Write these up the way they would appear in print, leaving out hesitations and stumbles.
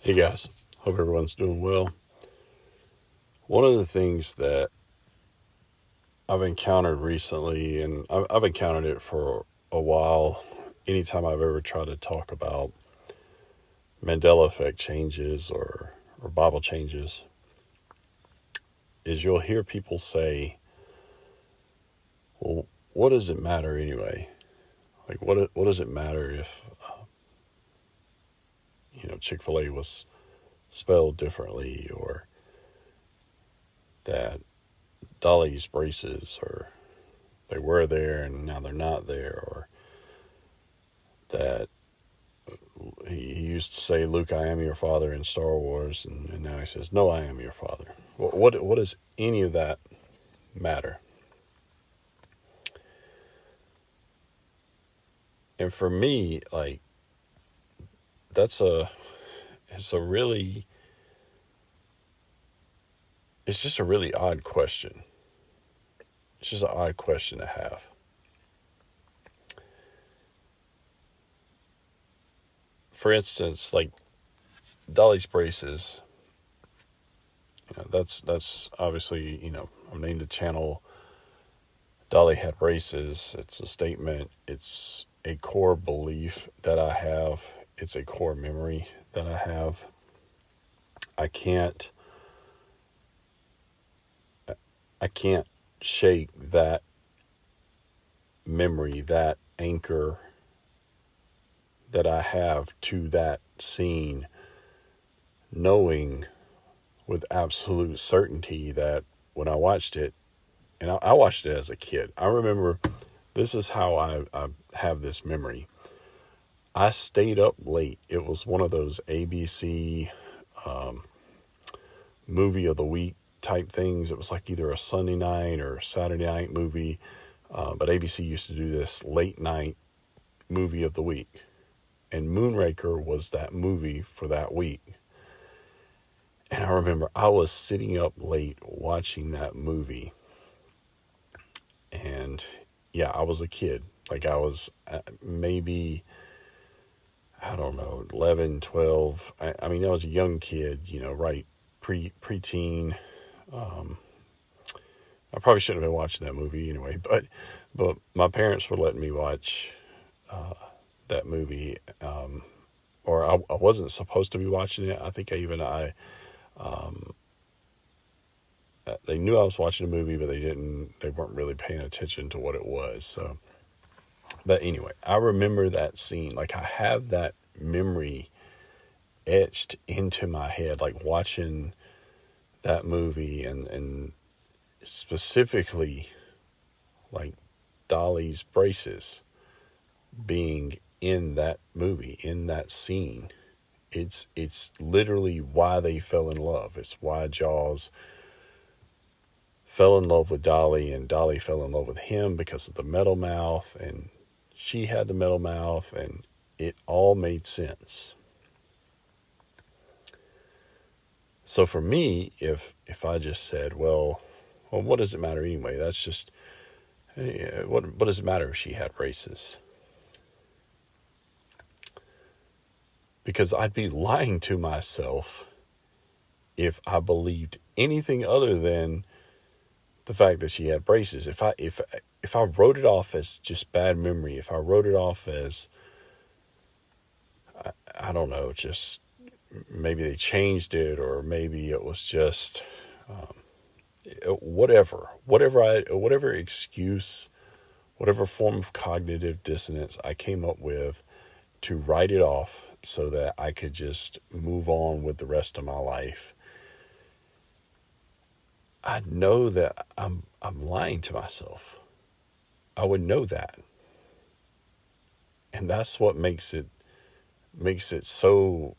Hey guys, hope everyone's doing well. One of the things that I've encountered recently, and I've encountered it for a while, anytime I've ever tried to talk about Mandela effect changes or Bible changes, is you'll hear people say, well, what does it matter anyway? Like, what does it matter if, Chick-fil-A was spelled differently, or that Dolly's braces, or they were there and now they're not there, or that he used to say, Luke, I am your father in Star Wars, and now he says, no, I am your father. What does any of that matter? And for me, like, it's just a really odd question. It's just an odd question to have. For instance, like Dolly's braces, that's obviously, I'm named a channel. Dolly had braces. It's a statement. It's a core belief that I have. It's a core memory that I have. I can't shake that memory, that anchor that I have to that scene, knowing with absolute certainty that when I watched it, and I watched it as a kid, I remember this is how I have this memory. I stayed up late. It was one of those ABC movie of the week type things. It was like either a Sunday night or Saturday night movie. But ABC used to do this late night movie of the week. And Moonraker was that movie for that week. And I remember I was sitting up late watching that movie. And yeah, I was a kid. Like I was maybe, I don't know, 11, 12. I mean, I was a young kid, right? Preteen. I probably shouldn't have been watching that movie anyway, but my parents were letting me watch that movie, or I wasn't supposed to be watching it. I think they knew I was watching a movie, but they weren't really paying attention to what it was. So, but anyway, I remember that scene. Like I have that memory etched into my head, like watching that movie and specifically like Dolly's braces being in that movie, in that scene. It's literally why they fell in love. It's why Jaws fell in love with Dolly, and Dolly fell in love with him because of the metal mouth, and she had the metal mouth, and it all made sense. So for me, if I just said, well, what does it matter anyway? That's just, what does it matter if she had braces? Because I'd be lying to myself if I believed anything other than the fact that she had braces. If I wrote it off as just bad memory, if I wrote it off as, I don't know, just maybe they changed it, or maybe it was just whatever excuse, whatever form of cognitive dissonance I came up with to write it off so that I could just move on with the rest of my life, I know that I'm lying to myself. I would know that. And that's what makes it so,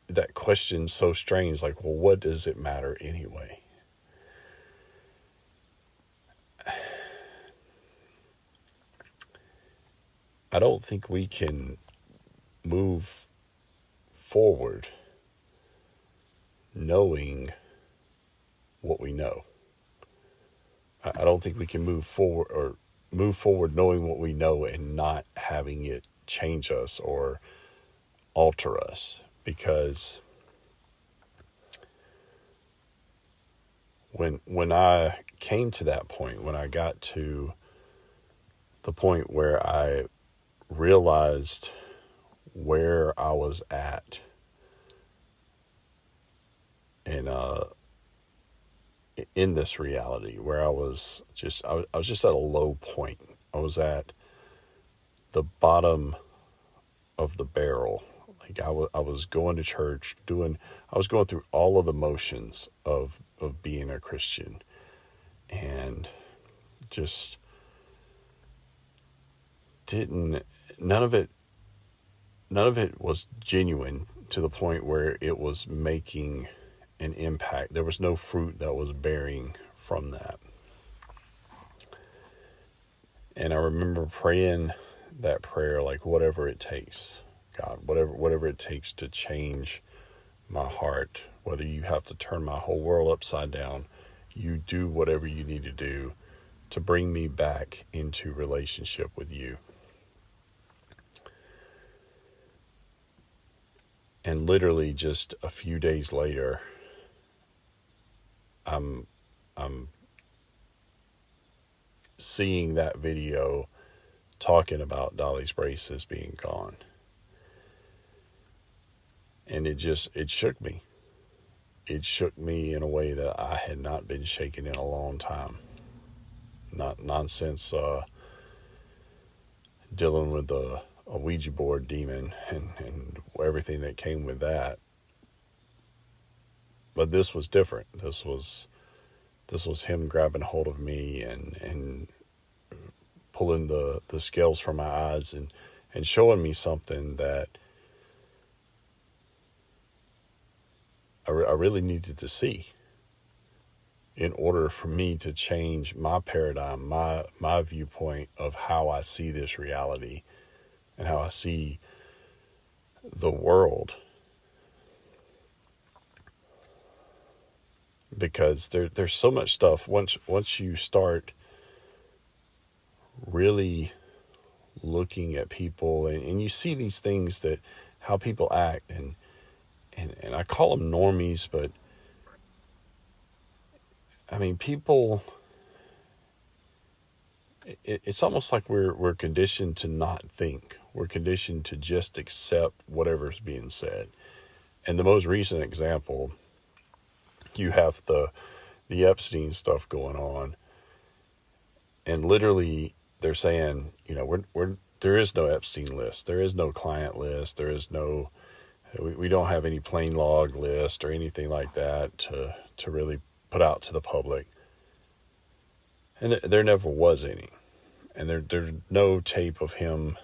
that question so strange. Like, well, what does it matter anyway? I don't think we can move forward knowing what we know. I don't think we can move forward knowing what we know and not having it change us or alter us, because when I came to that point, when I got to the point where I realized where I was at, and in this reality, where I was just at a low point. I was at the bottom of the barrel. Like I was going to church, I was going through all of the motions of being a Christian, and just didn't, none of it was genuine to the point where it was making an impact. There was no fruit that was bearing from that. And I remember praying that prayer, like, whatever it takes, God, whatever it takes to change my heart, whether you have to turn my whole world upside down, you do whatever you need to do to bring me back into relationship with you. And literally just a few days later, I'm seeing that video talking about Dolly's braces being gone. And it shook me. It shook me in a way that I had not been shaken in a long time. Not since dealing with a Ouija board demon and everything that came with that. But this was different. This was him grabbing hold of me and pulling the scales from my eyes and showing me something that I really needed to see in order for me to change my paradigm, my viewpoint of how I see this reality and how I see the world. Because there's so much stuff once you start really looking at people and you see these things, that how people act, and I call them normies, but I mean, people, it's almost like we're conditioned to not think. We're conditioned to just accept whatever's being said. And the most recent example, you have the Epstein stuff going on, and literally they're saying, there is no Epstein list, there is no client list, there is no, we don't have any plain log list or anything like that to really put out to the public. And there never was any. And there's no tape of him,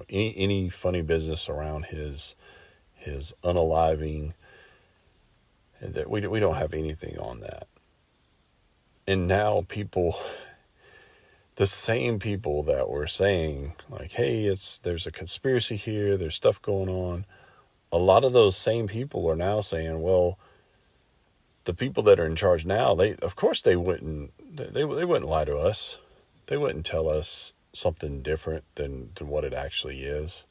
any funny business around his unaliving. That we don't have anything on that. And now the same people that were saying, like, hey, there's a conspiracy here, there's stuff going on, a lot of those same people are now saying, well, the people that are in charge now, they wouldn't lie to us. They wouldn't tell us something different than what it actually is.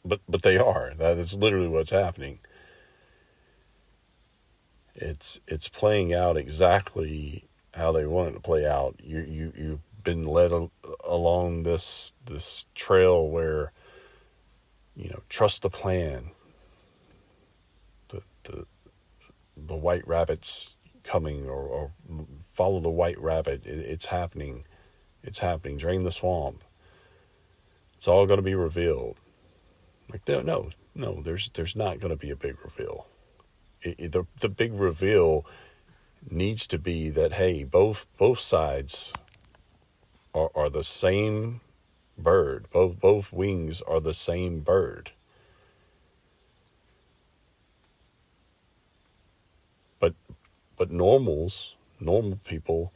But they are. That's literally what's happening. It's playing out exactly how they want it to play out. You've been led along this trail where, trust the plan. The white rabbit's coming, or follow the white rabbit. It's happening. It's happening. Drain the swamp. It's all going to be revealed. Like, no, there's not going to be a big reveal. The big reveal needs to be that, hey, both sides are the same bird. Both wings are the same bird. But normal people,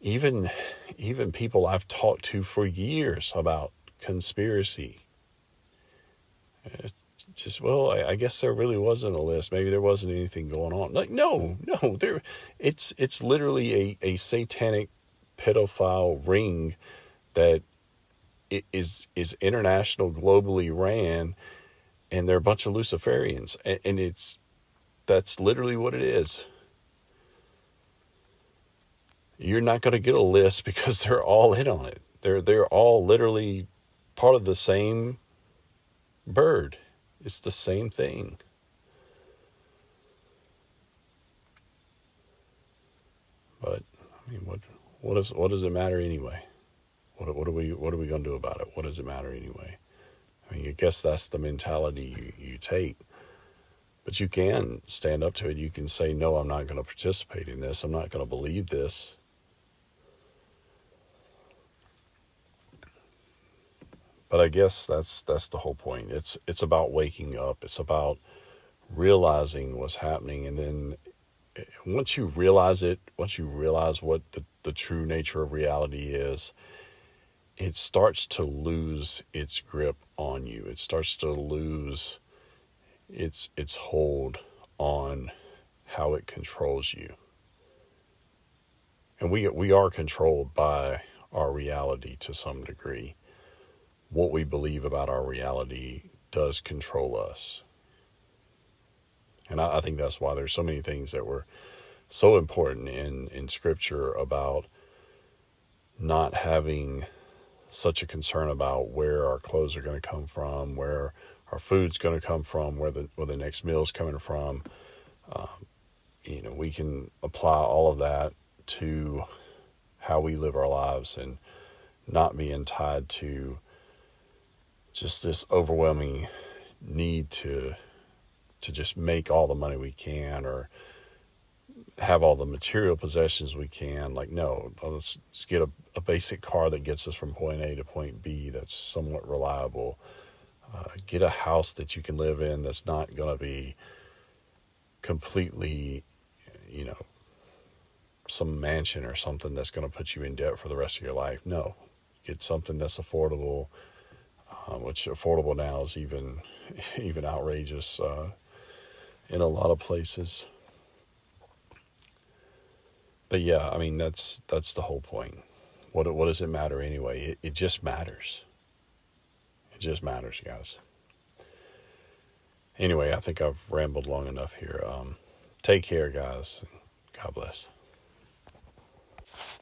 even people I've talked to for years about conspiracy, it's just, well, I guess there really wasn't a list. Maybe there wasn't anything going on. Like, no, it's literally a satanic pedophile ring that is international, globally ran, and they're a bunch of Luciferians, and That's literally what it is. You're not going to get a list because they're all in on it. They're all literally part of the same bird. It's the same thing. But I mean, what does it matter anyway? What are we going to do about it? What does it matter anyway? I mean, I guess that's the mentality you take. But you can stand up to it. You can say, no, I'm not going to participate in this. I'm not going to believe this. But I guess that's the whole point. It's about waking up. It's about realizing what's happening. And then once you realize it, once you realize what the true nature of reality is, it starts to lose its grip on you. It starts to lose its hold on how it controls you. And we are controlled by our reality to some degree. What we believe about our reality does control us. And I think that's why there's so many things that were so important in Scripture about not having such a concern about where our clothes are going to come from, where our food's going to come from, where the next meal's coming from. We can apply all of that to how we live our lives and not being tied to just this overwhelming need to just make all the money we can or have all the material possessions we can. Like, no, let's get a basic car that gets us from point A to point B that's somewhat reliable. Get a house that you can live in that's not going to be completely, some mansion or something that's going to put you in debt for the rest of your life. No, get something that's affordable, which affordable now is even outrageous in a lot of places. But yeah, I mean, that's the whole point. What does it matter anyway? It just matters. It just matters, guys. Anyway, I think I've rambled long enough here. Take care, guys. God bless.